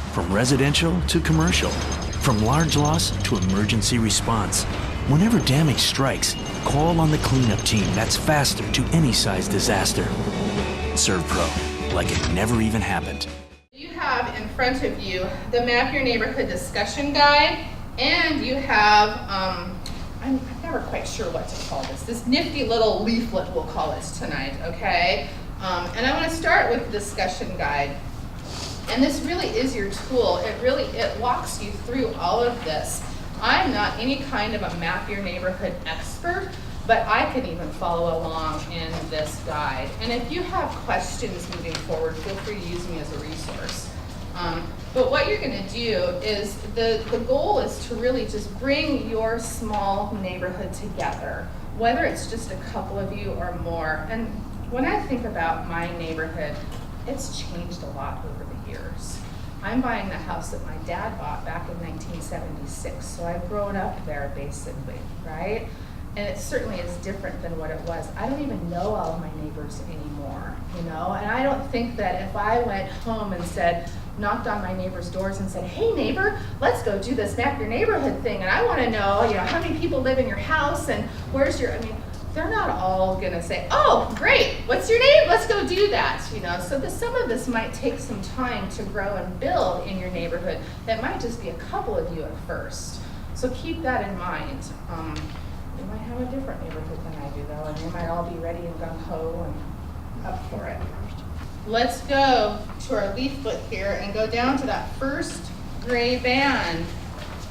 from residential to commercial, from large loss to emergency response. Whenever damage strikes, call on the cleanup team that's faster to any size disaster. ServPro, like it never even happened. You have in front of you the Map Your Neighborhood discussion guide, and you have, I'm never quite sure what to call this nifty little leaflet we'll call it tonight, okay? And I want to start with the discussion guide. And this really is your tool. It walks you through all of this. I'm not any kind of a Map Your Neighborhood expert, but I can even follow along in this guide. And if you have questions moving forward, feel free to use me as a resource. But what you're going to do is, the goal is to really just bring your small neighborhood together, whether it's just a couple of you or more. And when I think about my neighborhood, it's changed a lot over the years. I'm buying the house that my dad bought back in 1976, so I've grown up there basically, right? And it certainly is different than what it was. I don't even know all of my neighbors anymore, you know? And I don't think that if I went home and knocked on my neighbors' doors and said, hey neighbor, let's go do this Map Your Neighborhood thing, and I want to know, how many people live in your house and where's your, they're not all gonna say, oh, great, what's your name? Let's go do that, So some of this might take some time to grow and build in your neighborhood. That might just be a couple of you at first. So keep that in mind. You might have a different neighborhood than I do though, and they might all be ready and gung-ho and up for it. Let's go to our leaflet here and go down to that first gray band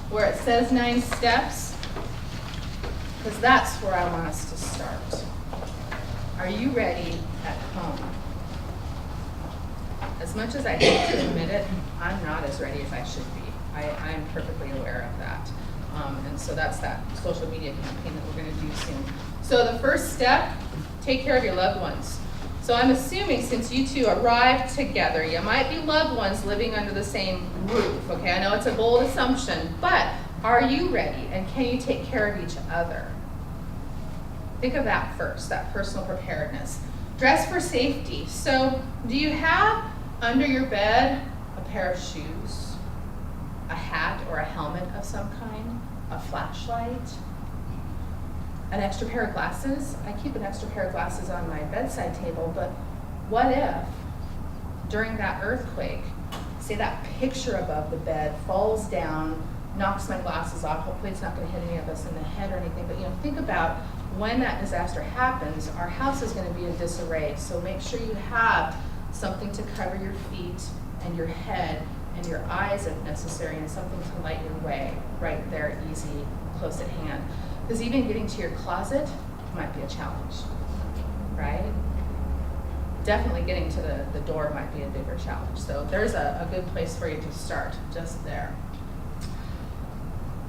where it says 9 steps, because that's where I want us to start. Are you ready at home? As much as I hate to admit it, I'm not as ready as I should be. I'm perfectly aware of that. And so that's that social media campaign that we're going to do soon. So the first step, take care of your loved ones. So I'm assuming since you two arrived together, you might be loved ones living under the same roof, okay? I know it's a bold assumption, but are you ready and can you take care of each other? Think of that first, that personal preparedness. Dress for safety. So do you have under your bed a pair of shoes, a hat or a helmet of some kind, a flashlight, an extra pair of glasses? I keep an extra pair of glasses on my bedside table, but what if during that earthquake, say that picture above the bed falls down, knocks my glasses off? Hopefully it's not going to hit any of us in the head or anything, but think about when that disaster happens, our house is going to be in disarray. So make sure you have something to cover your feet and your head and your eyes if necessary, and something to light your way right there, easy, close at hand. Because even getting to your closet might be a challenge, right? Definitely getting to the door might be a bigger challenge. So there's a good place for you to start, just there.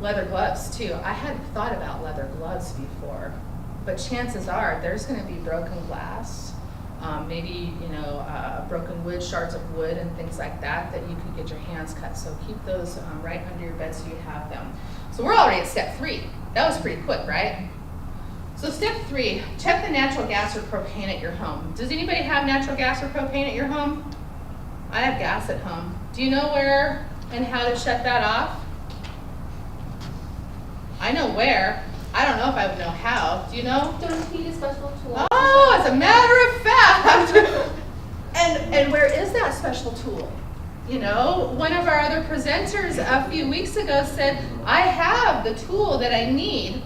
Leather gloves too. I hadn't thought about leather gloves before, but chances are there's going to be broken glass, maybe broken wood, shards of wood and things like that you could get your hands cut. So keep those right under your bed so you have them. So we're already at step 3. That was pretty quick, right? So step 3, check the natural gas or propane at your home. Does anybody have natural gas or propane at your home? I have gas at home. Do you know where and how to shut that off? I know where. I don't know if I would know how. Do you know? Don't need a special tool. Oh, as a matter of fact. And where is that special tool? One of our other presenters a few weeks ago said, I have the tool that I need.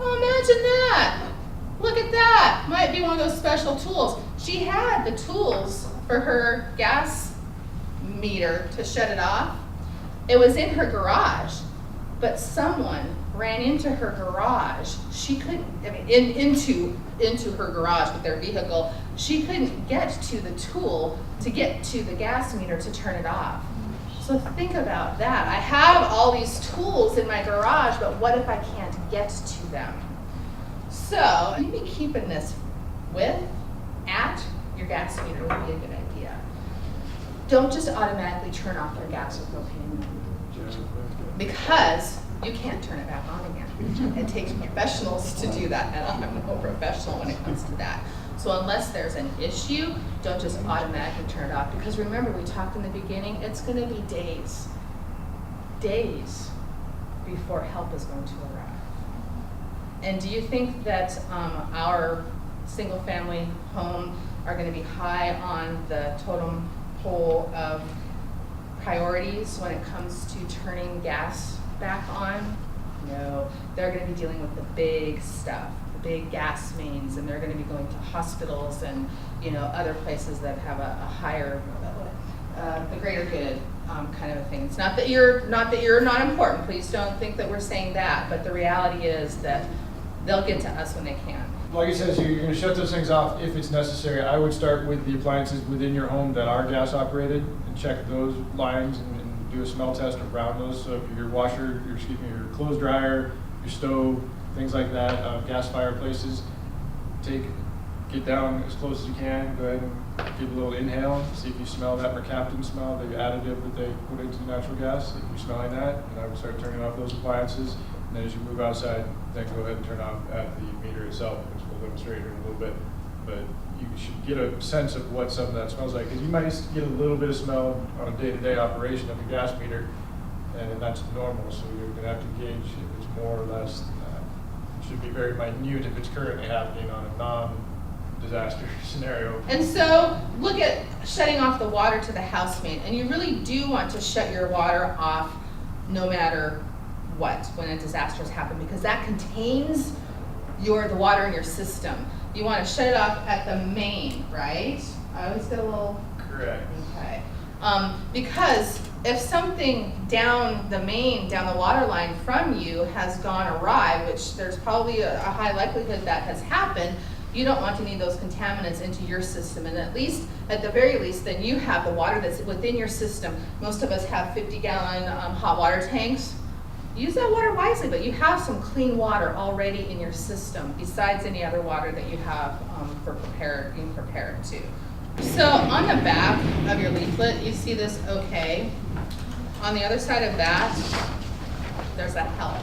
Oh, imagine that. Look at that. Might be one of those special tools. She had the tools for her gas meter to shut it off. It was in her garage, but someone ran into her garage. She couldn't, into her garage with their vehicle. She couldn't get to the tool to get to the gas meter to turn it off. So think about that. I have all these tools in my garage, but what if I can't get to them? So maybe keeping this at your gas meter would be a good idea. Don't just automatically turn off your gas or propane, because you can't turn it back on again. It takes professionals to do that, and I'm no professional when it comes to that. So unless there's an issue, don't just automatically turn it off. Because remember, we talked in the beginning, it's gonna be days before help is going to arrive. And do you think that our single family home are gonna be high on the totem pole of priorities when it comes to turning gas back on? No, they're gonna be dealing with the big stuff, the big gas mains, and they're gonna be going to hospitals and, you know, other places that have a higher, the greater good kind of a thing. It's not that you're not important, please don't think that we're saying that, but the reality is that they'll get to us when they can. Like I said, you're going to shut those things off if it's necessary. I would start with the appliances within your home that are gas operated and check those lines and do a smell test around those. So if your washer, your clothes dryer, your stove, things like that, gas fireplaces, get down as close as you can, go ahead and give a little inhale, see if you smell that mercaptan smell, the additive that they put into the natural gas. If you're smelling that, and I would start turning off those appliances. And then as you move outside, then go ahead and turn off at the meter itself, which we'll demonstrate here in a little bit. But you should get a sense of what some of that smells like, because you might get a little bit of smell on a day-to-day operation of the gas meter, and that's normal. So you're going to have to gauge if it's more or less than that. It should be very minute if it's currently happening on a non-disaster scenario. And so look at shutting off the water to the house main, and you really do want to shut your water off no matter what when a disaster has happened, because that contains the water in your system. You want to shut it off at the main, right? I always get a little... Correct. Okay. Because if something down the main, down the water line from you has gone awry, which there's probably a high likelihood that has happened, you don't want to need those contaminants into your system. And at the very least, then you have the water that's within your system. Most of us have 50-gallon hot water tanks. Use that water wisely, but you have some clean water already in your system besides any other water that you have for being prepared to. So on the back of your leaflet, you see this okay. On the other side of that, there's a help.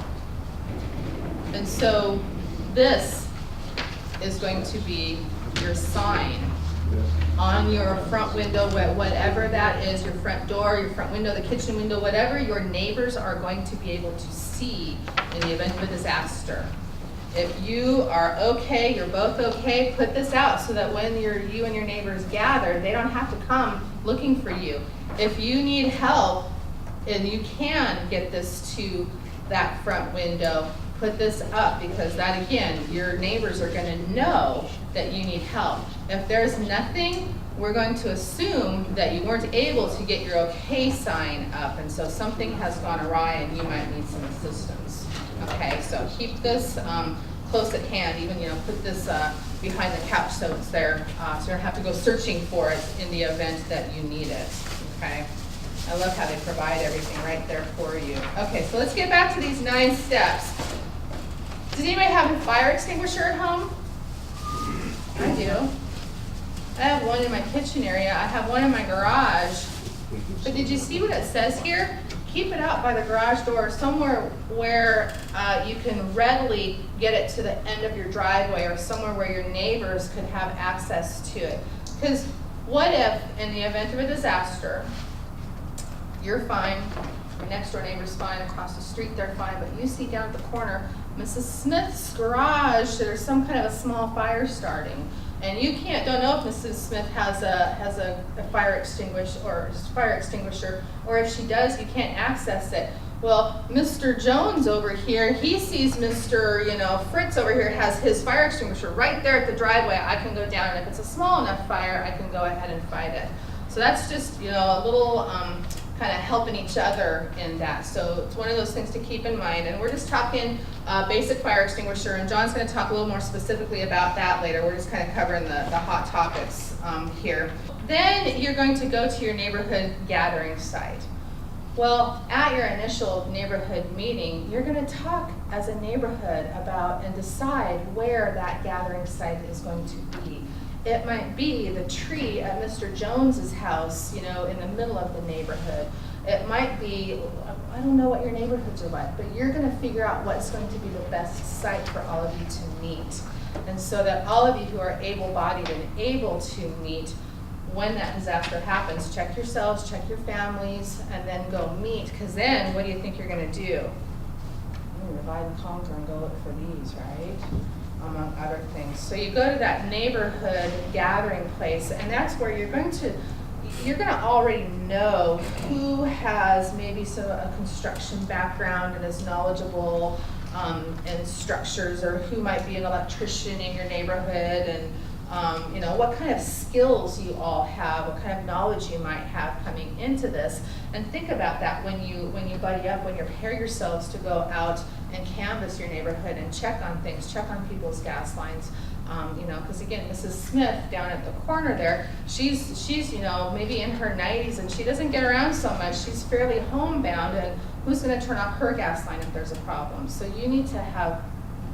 And so this is going to be your sign on your front window, whatever that is, your front door, your front window, the kitchen window, whatever your neighbors are going to be able to see in the event of a disaster. If you are okay, you're both okay, put this out so that when you and your neighbors gather, they don't have to come looking for you. If you need help and you can get this to that front window, put this up, because that, again, your neighbors are going to know that you need help. If there's nothing, we're going to assume that you weren't able to get your okay sign up, and so something has gone awry and you might need some assistance. Okay, so keep this close at hand, even, put this behind the couch so it's there, so you don't have to go searching for it in the event that you need it. Okay, I love how they provide everything right there for you. Okay, so let's get back to these 9 steps. Does anybody have a fire extinguisher at home? I do. I have one in my kitchen area. I have one in my garage. But did you see what it says here? Keep it out by the garage door, somewhere where you can readily get it to the end of your driveway, or somewhere where your neighbors could have access to it. Because what if, in the event of a disaster, you're fine, your next door neighbor's fine, across the street they're fine, but you see down at the corner, Mrs. Smith's garage, there's some kind of a small fire starting. And you don't know if Mrs. Smith has a fire extinguisher, or if she does, you can't access it. Well, Mr. Jones over here, he sees Mr. Fritz over here has his fire extinguisher right there at the driveway. I can go down, and if it's a small enough fire, I can go ahead and fight it. So that's just a little kind of helping each other in that. So it's one of those things to keep in mind. And we're just talking basic fire extinguisher, and John's going to talk a little more specifically about that later. We're just kind of covering the hot topics here. Then you're going to go to your neighborhood gathering site. Well, at your initial neighborhood meeting, you're going to talk as a neighborhood about and decide where that gathering site is going to be. It might be the tree at Mr. Jones's house, in the middle of the neighborhood. It might be, I don't know what your neighborhoods are like, but you're gonna figure out what's going to be the best site for all of you to meet. And so that all of you who are able-bodied and able to meet, when that disaster happens, check yourselves, check your families, and then go meet, because then what do you think you're gonna do? You're gonna divide and conquer and go look for these, right? Among other things. So you go to that neighborhood gathering place, and that's where you're going to already know who has maybe a construction background and is knowledgeable in structures, or who might be an electrician in your neighborhood, and you know, what kind of skills you all have, what kind of knowledge you might have coming into this. And think about that when you buddy up, when you pair yourselves to go out and canvass your neighborhood and check on things, check on people's gas lines. You know, because again, Mrs. Smith down at the corner there, she's you know, maybe in her 90s, and she doesn't get around so much. She's fairly homebound, and who's going to turn off her gas line if there's a problem? So you need to have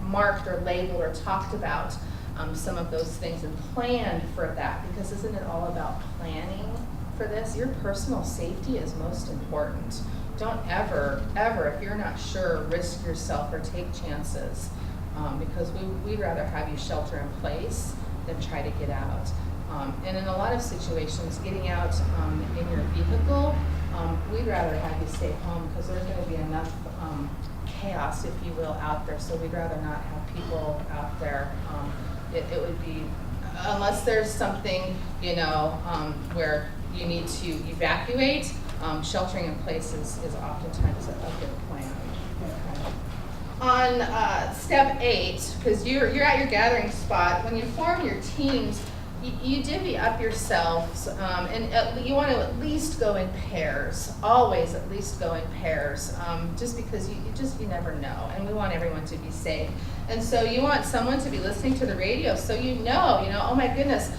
marked or labeled or talked about some of those things and planned for that, because isn't it all about planning for this? Your personal safety is most important. Don't ever, if you're not sure, risk yourself or take chances. Because we'd rather have you shelter in place than try to get out. And in a lot of situations, getting out in your vehicle, we'd rather have you stay home, because there's going to be enough chaos, if you will, out there. So we'd rather not have people out there. It would be, unless there's something, you know, where you need to evacuate, sheltering in place is oftentimes a good plan. On step 8, because you're at your gathering spot, when you form your teams, you divvy up yourselves, and you want to at least go in pairs. Always at least go in pairs, just because you never know, and we want everyone to be safe. And so you want someone to be listening to the radio, so you know, oh my goodness,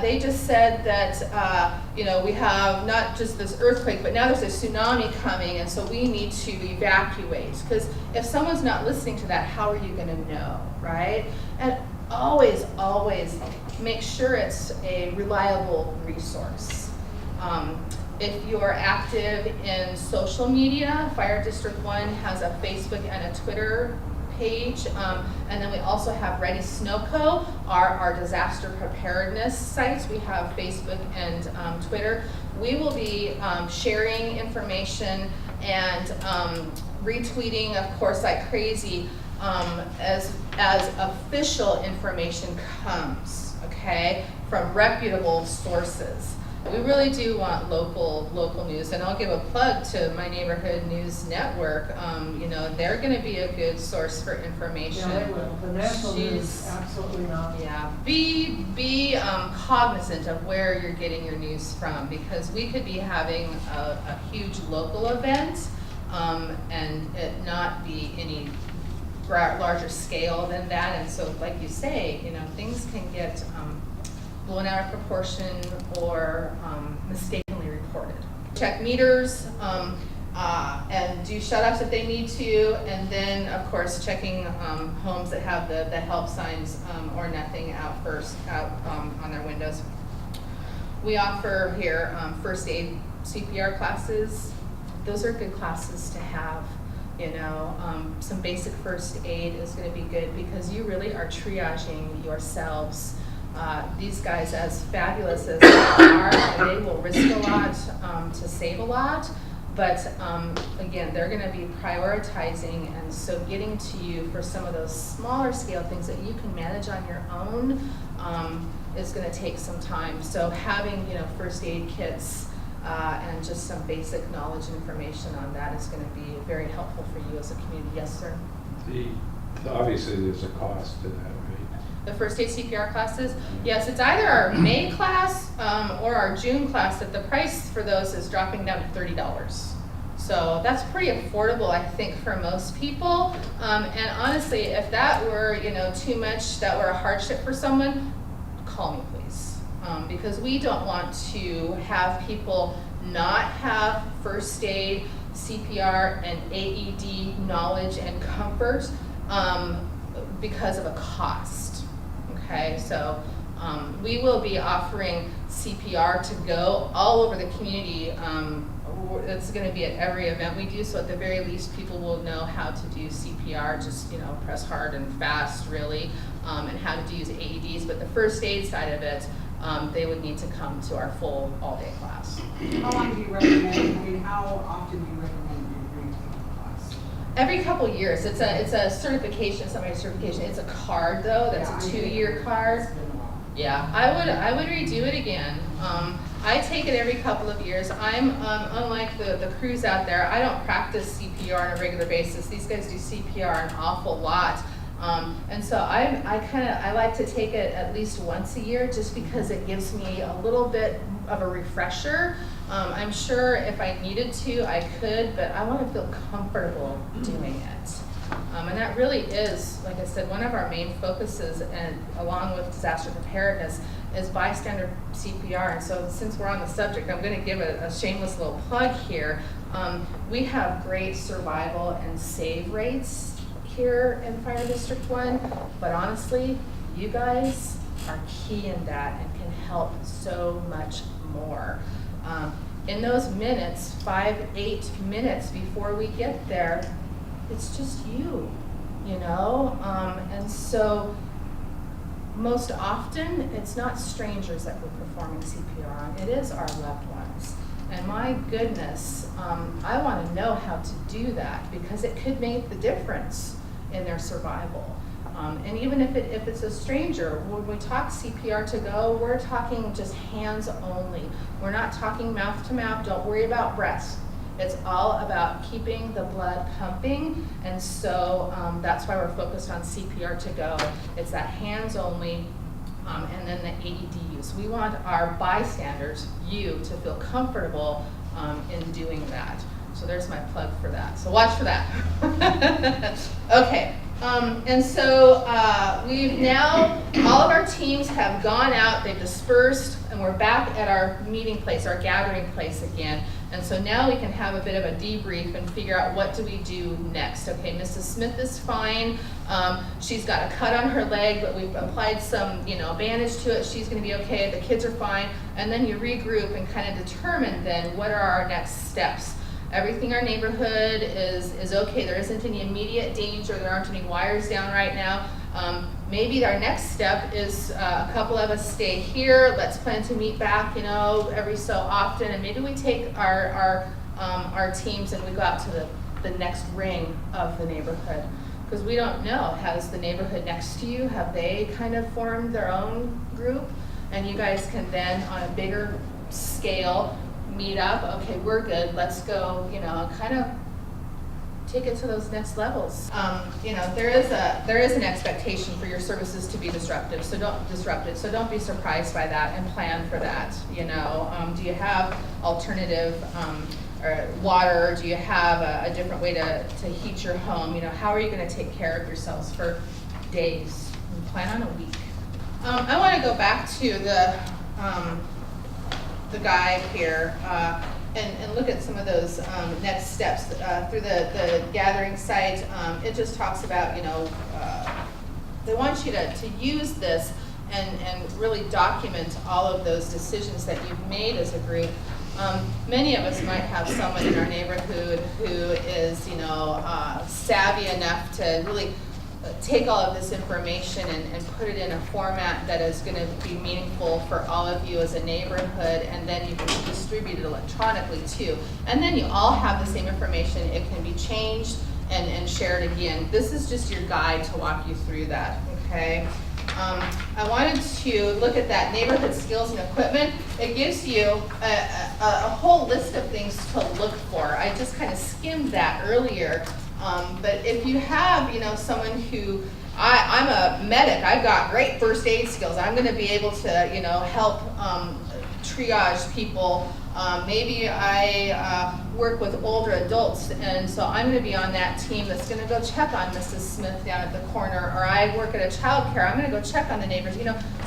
they just said that you know, we have not just this earthquake, but now there's a tsunami coming, and so we need to evacuate. Because if someone's not listening to that, how are you going to know, right? And always make sure it's a reliable resource. If you're active in social media, Fire District 1 has a Facebook and a Twitter page, and then we also have Ready Snowco, our disaster preparedness sites. We have Facebook and Twitter. We will be sharing information and retweeting, of course, like crazy, as official information comes, okay, from reputable sources. We really do want local news, and I'll give a plug to my neighborhood news network. You know, they're going to be a good source for information. Yeah, they will. The national news, absolutely not. Yeah, be cognizant of where you're getting your news from, because we could be having a huge local event, and it not be any larger scale than that. And so, like you say, you know, things can get blown out of proportion or mistakenly reported. Check meters and do shut-offs if they need to, and then of course checking homes that have the help signs or nothing out on their windows. We offer here first aid CPR classes. Those are good classes to have. You know, some basic first aid is going to be good, because you really are triaging yourselves. These guys, as fabulous as they are, they will risk a lot to save a lot, but again, they're going to be prioritizing, and so getting to you for some of those smaller scale things that you can manage on your own is going to take some time. So having, you know, first aid kits and just some basic knowledge and information on that is going to be very helpful for you as a community. Yes, sir? Obviously there's a cost to that, right? The first aid CPR classes? Yes, it's either our May class or our June class, that the price for those is dropping down to $30. So that's pretty affordable, I think, for most people. And honestly, if that were, you know, too much, that were a hardship for someone, call me, please. Because we don't want to have people not have first aid, CPR, and AED knowledge and comfort because of a cost. Okay, so We will be offering CPR to go all over the community. It's going to be at every event we do, so at the very least people will know how to do CPR, just press hard and fast really, and how to use AEDs. But the first aid side of it, they would need to come to our full all-day class. How long do you recommend, how often do you recommend you bring to the class? Every couple years. It's a certification, somebody's certification. It's a card though, that's a 2-year card. It's been a while. Yeah, I would redo it again. I take it every couple of years. I'm unlike the crews out there. I don't practice CPR on a regular basis. These guys do CPR an awful lot, and so I like to take it at least once a year, just because it gives me a little bit of a refresher. I'm sure if I needed to, I could, but I want to feel comfortable doing it. And that really is, like I said, one of our main focuses, and along with disaster preparedness, is bystander CPR. And so since we're on the subject, I'm going to give a shameless little plug here. We have great survival and save rates here in Fire District 1, but honestly, you guys are key in that and can help so much more. In those minutes, 5-8 minutes before we get there, it's just and so most often it's not strangers that we're performing CPR on, it is our loved ones. And my goodness, I want to know how to do that, because it could make the difference in their survival. And even if it's a stranger, when we talk CPR to go, we're talking just hands only. We're not talking mouth to mouth, don't worry about breaths. It's all about keeping the blood pumping, and so that's why we're focused on CPR to go. It's that hands only, and then the AED use. We want our bystanders, you, to feel comfortable in doing that. So there's my plug for that. So watch for that. Okay. And so we've now, all of our teams have gone out, they've dispersed, and we're back at our meeting place, our gathering place again. And so now we can have a bit of a debrief and figure out what do we do next. Okay, Mrs. Smith is fine. She's got a cut on her leg, but we've applied some, bandage to it. She's gonna be okay, the kids are fine. And then you regroup and kind of determine then what are our next steps. Everything in our neighborhood is okay. There isn't any immediate danger. There aren't any wires down right now. Maybe our next step is a couple of us stay here. Let's plan to meet back, every so often, and maybe we take our teams and we go out to the next ring of the neighborhood, because we don't know. Has the neighborhood next to you, have they kind of formed their own group? And you guys can then, on a bigger scale, meet up. Okay, we're good. Let's go. Kind of take it to those next levels. There is an expectation for your services to be disruptive. So don't be surprised by that and plan for that. Do you have alternative or water? Do you have a different way to heat your home? How are you going to take care of yourselves for days? And plan on a week. I want to go back to the guide here and look at some of those next steps through the gathering site. It just talks about, they want you to use this and really document all of those decisions that you've made as a group. Many of us might have someone in our neighborhood who is, savvy enough to really take all of this information and put it in a format that is going to be meaningful for all of you as a neighborhood, and then you can distribute it electronically too. And then you all have the same information. It can be changed and shared again. This is just your guide to walk you through that, okay? I wanted to look at that neighborhood skills and equipment. It gives you a whole list of things to look for. I just kind of skimmed that earlier. But if you have, someone who, I'm a medic, I've got great first aid skills. I'm going to be able to, help triage people. Maybe I work with older adults, and so I'm going to be on that team that's going to go check on Mrs. Smith down at the corner, or I work at a child care, I'm going to go check on the neighbors,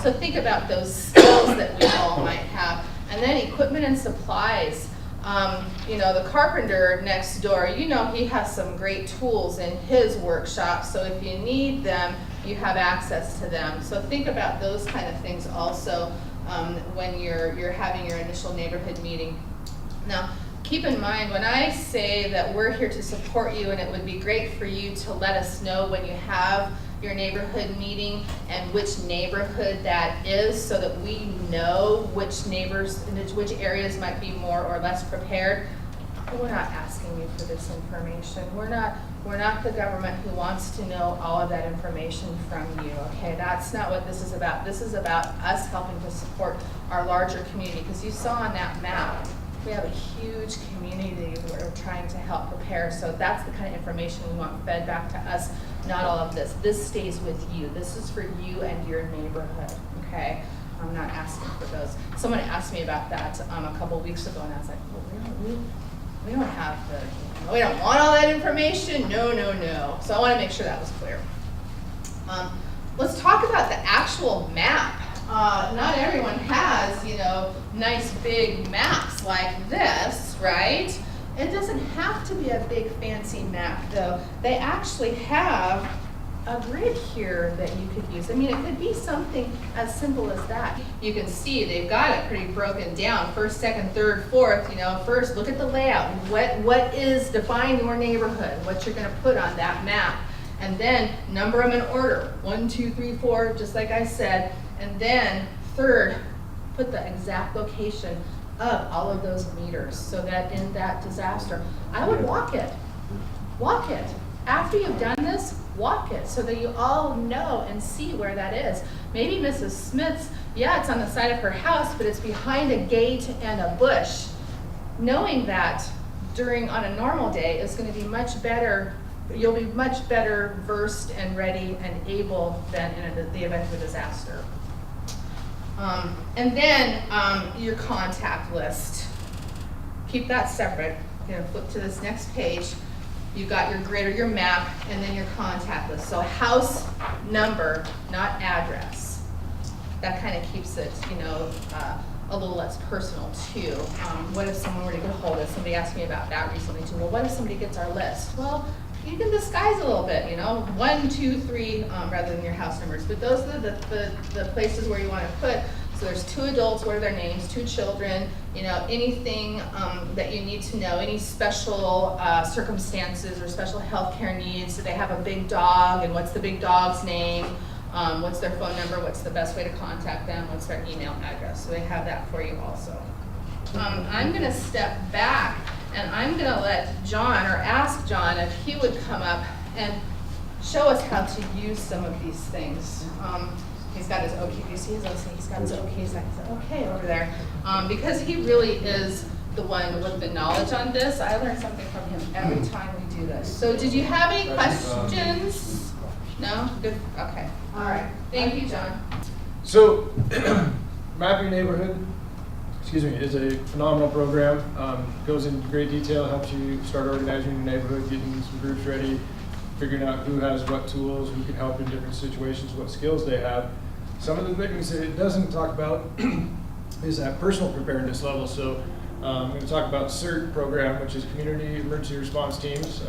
So think about those skills that we all might have. And then equipment and supplies. The carpenter next door, he has some great tools in his workshop, so if you need them, you have access to them. So think about those kind of things also when you're having your initial neighborhood meeting. Now, keep in mind, when I say that we're here to support you and it would be great for you to let us know when you have your neighborhood meeting and which neighborhood that is, so that we know which neighbors, which areas might be more or less prepared. We're not asking you for this information. We're not the government who wants to know all of that information from you, okay? That's not what this is about. This is about us helping to support our larger community, because you saw on that map, we have a huge community that we're trying to help prepare. So that's the kind of information we want fed back to us, not all of this. This stays with you. This is for you and your neighborhood, okay? I'm not asking for those. Someone asked me about that a couple weeks ago, and I was like, well, we don't have we don't want all that information. No. So I want to make sure that was clear. Let's talk about the actual map. Not everyone has, nice big maps like this, right? It doesn't have to be a big fancy map though. They actually have a grid here that you could use. I mean, it could be something as simple as that. You can see they've got it pretty broken down. First, second, third, fourth, first look at the layout. What is define your neighborhood, what you're gonna put on that map. And then number them in order, 1, 2, 3, 4, just like I said. And then third, put the exact location of all of those meters, so that in that disaster, I would walk it. Walk it. After you've done this, walk it so that you all know and see where that is. Maybe Mrs. Smith's, it's on the side of her house, but it's behind a gate and a bush. Knowing that on a normal day is going to be much better. You'll be much better versed and ready and able than in the event of a disaster. And then your contact list. Keep that separate. Flip to this next page. You got your grid or your map, and then your contact list. So house number, not address. That kind of keeps it, a little less personal too. What if someone were to get a hold of? Somebody asked me about that recently too. Well, what if somebody gets our list? Well, you can disguise a little bit, 1, 2, 3, rather than your house numbers. But those are the places where you want to put. So there's 2 adults, what are their names, 2 children, anything that you need to know, any special circumstances or special health care needs. Do they have a big dog, and what's the big dog's name? What's their phone number? What's the best way to contact them? What's their email address? So they have that for you also. I'm going to step back, and I'm going to let John, or ask John if he would come up and show us how to use some of these things. He's got his OK. You see his OK? He's got his OK sign. He's OK over there. Because he really is the one with the knowledge on this. I learn something from him every time we do this. So did you have any questions? No? Good. Okay. All right. Thank you, John. So, Map Your Neighborhood, is a phenomenal program. Goes into great detail, helps you start organizing your neighborhood, getting some groups ready, figuring out who has what tools, who can help in different situations, what skills they have. Some of the things that it doesn't talk about is that personal preparedness level. So I'm going to talk about CERT program, which is Community Emergency Response Teams.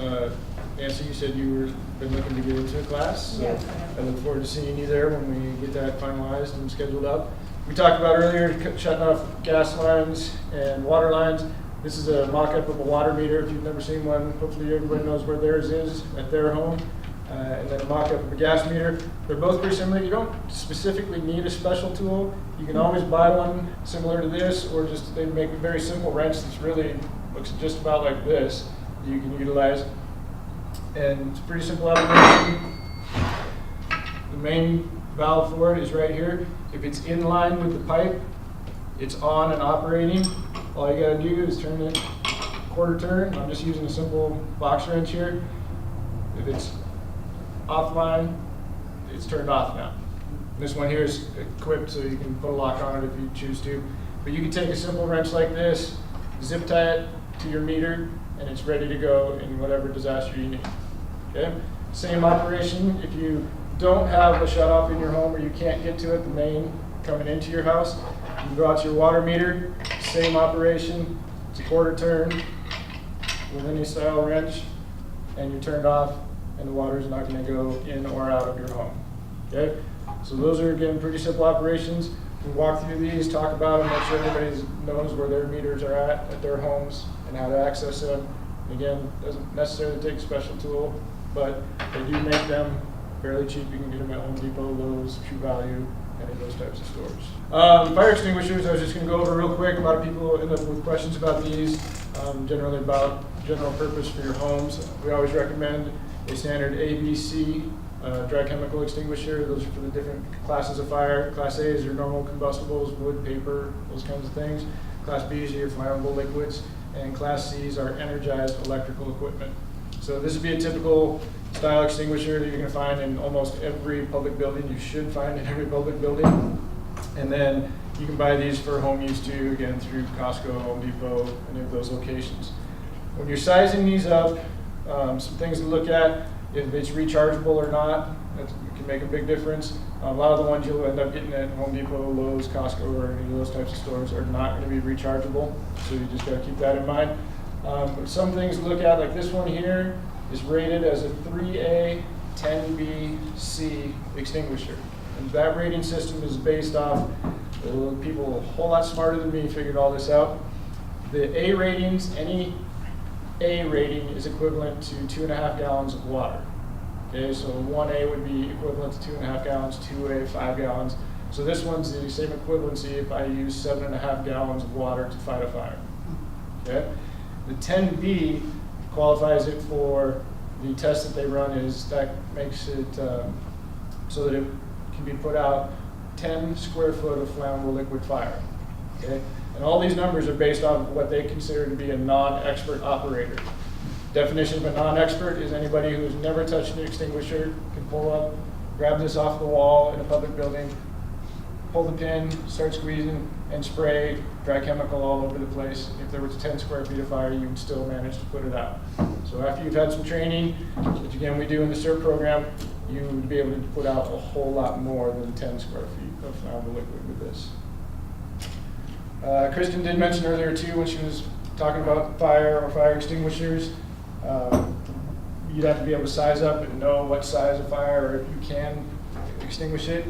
Nancy, you said you were been looking to get into a class. So Yes, I look forward to seeing you there when we get that finalized and scheduled up. We talked about earlier shutting off gas lines and water lines. This is a mock-up of a water meter. If you've never seen one, hopefully everybody knows where theirs is at their home. And then a mock-up of a gas meter. They're both pretty similar. You don't specifically need a special tool. You can always buy one similar to this, or just they make a very simple wrench that's really looks just about like this that you can utilize. And it's a pretty simple application. The main valve for it is right here. If it's in line with the pipe, it's on and operating. All you gotta do is turn it quarter turn. I'm just using a simple box wrench here. If it's offline, it's turned off now. This one here is equipped so you can put a lock on it if you choose to. But you can take a simple wrench like this, zip tie it to your meter, and it's ready to go in whatever disaster you need. Okay? Same operation if you don't have a shutoff in your home or you can't get to it, the main coming into your house. You can go out to your water meter, same operation, it's a quarter turn with any style wrench, and you're turned off, and the water is not going to go in or out of your home. Okay, so those are, again, pretty simple operations. We walk through these, talk about them, make sure everybody knows where their meters are at their homes and how to access them. Again, doesn't necessarily take a special tool, but they do make them fairly cheap. You can get them at Home Depot, Lowe's, True Value, any of those types of stores. Fire extinguishers, I was just going to go over real quick. A lot of people end up with questions about these, generally about general purpose for your homes. We always recommend a standard ABC dry chemical extinguisher. Those are for the different classes of fire. Class A is your normal combustibles, wood, paper, those kinds of things. Class B is your flammable liquids, and Class C's are energized electrical equipment. So this would be a typical style extinguisher that you're going to find in almost every public building. You should find in every public building. And then you can buy these for home use too, again, through Costco, Home Depot, any of those locations. When you're sizing these up, some things to look at, if it's rechargeable or not, that can make a big difference. A lot of the ones you'll end up getting at Home Depot, Lowe's, Costco, or any of those types of stores are not going to be rechargeable, so you just got to keep that in mind. But some things to look at, like this one here, is rated as a 3A 10B C extinguisher. And that rating system is based off, people a whole lot smarter than me figured all this out. The A ratings, any A rating is equivalent to 2.5 gallons of water. Okay, so 1A would be equivalent to 2.5 gallons, 2A, 5 gallons. So this one's the same equivalency if I use 7.5 gallons of water to fight a fire. Okay, the 10B qualifies it for the test that they run is that makes it so that it can be put out 10 square foot of flammable liquid fire. Okay, and all these numbers are based on what they consider to be a non-expert operator. Definition of a non-expert is anybody who's never touched an extinguisher, can pull up, grab this off the wall in a public building, pull the pin, start squeezing, and spray dry chemical all over the place. If there was 10 square feet of fire, you would still manage to put it out. So after you've had some training, which again we do in the CERT program, you would be able to put out a whole lot more than 10 square feet of flammable liquid with this. Kristen did mention earlier too, when she was talking about fire or fire extinguishers, you'd have to be able to size up and know what size of fire, or if you can extinguish it.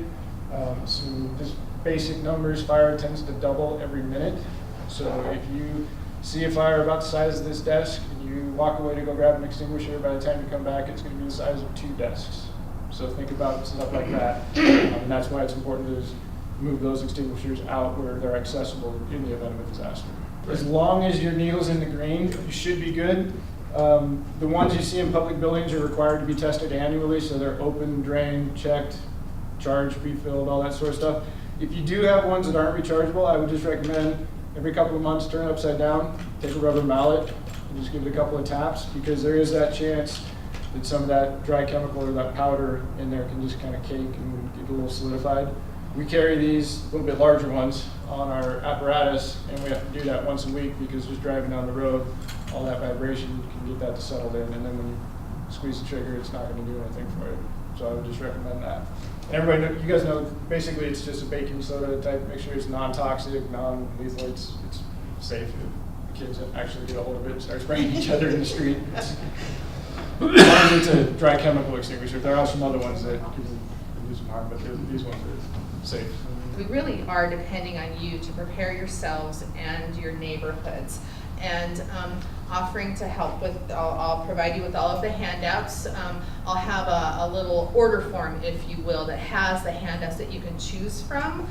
Some just basic numbers, fire tends to double every minute. So if you see a fire about the size of this desk and you walk away to go grab an extinguisher, by the time you come back it's going to be the size of 2 desks. So think about stuff like that. And that's why it's important to move those extinguishers out where they're accessible in the event of a disaster. As long as your needle's in the green, you should be good. The ones you see in public buildings are required to be tested annually, so they're open, drained, checked, charged, refilled, all that sort of stuff. If you do have ones that aren't rechargeable, I would just recommend every couple of months turn it upside down, take a rubber mallet, and just give it a couple of taps, because there is that chance that some of that dry chemical or that powder in there can just kind of cake and get a little solidified. We carry these a little bit larger ones on our apparatus, and we have to do that once a week because just driving down the road, all that vibration can get that to settle in, and then when you squeeze the trigger, it's not going to do anything for you. So I would just recommend that. And everybody, you guys know, basically it's just a baking soda type. Make sure it's non-toxic, non-lethal. It's safe. If the kids actually get a hold of it and start spraying each other in the street. As long as it's a dry chemical extinguisher. There are some other ones that can do some harm, but these ones are safe. We really are depending on you to prepare yourselves and your neighborhoods, and offering to help with, I'll provide you with all of the handouts. I'll have a little order form, if you will, that has the handouts that you can choose from,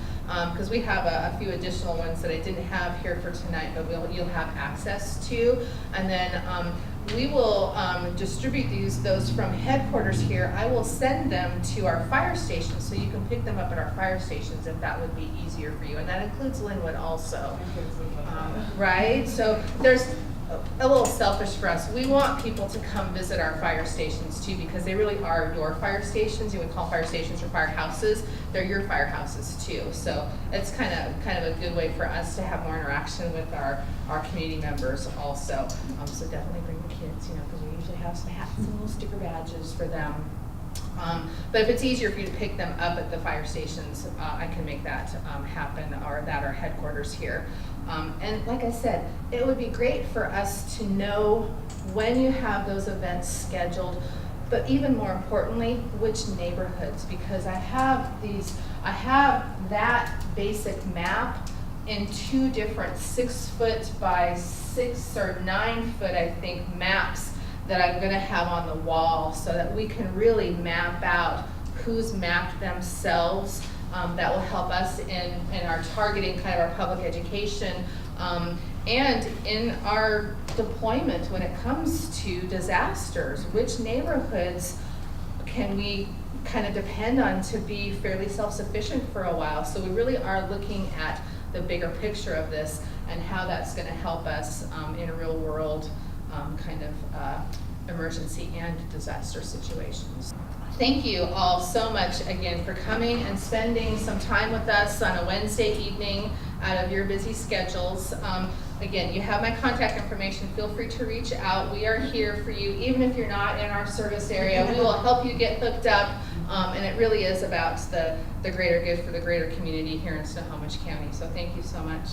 because we have a few additional ones that I didn't have here for tonight, but you'll have access to. And then we will distribute those from headquarters here. I will send them to our fire stations, so you can pick them up at our fire stations if that would be easier for you. And that includes Linwood also, right? So there's a little selfish for us. We want people to come visit our fire stations too, because they really are your fire stations. You would call fire stations or firehouses. They're your firehouses too. So it's kind of a good way for us to have more interaction with our community members also. So definitely bring the kids, because we usually have some hats and little sticker badges for them. But if it's easier for you to pick them up at the fire stations, I can make that happen, or at our headquarters here. And like I said, it would be great for us to know when you have those events scheduled. but even more importantly, which neighborhoods, because I have that basic map in 2 different 6-foot by 6 or 9-foot, I think, maps that I'm gonna have on the wall so that we can really map out who's mapped themselves. That will help us in our targeting, kind of our public education, and in our deployment when it comes to disasters. Which neighborhoods can we kind of depend on to be fairly self-sufficient for a while? So we really are looking at the bigger picture of this and how that's going to help us in a real world kind of emergency and disaster situations. Thank you all so much again for coming and spending some time with us on a Wednesday evening out of your busy schedules. Again, you have my contact information. Feel free to reach out. We are here for you, even if you're not in our service area. We will help you get hooked up, and it really is about the greater good for the greater community here in Snohomish County. So thank you so much.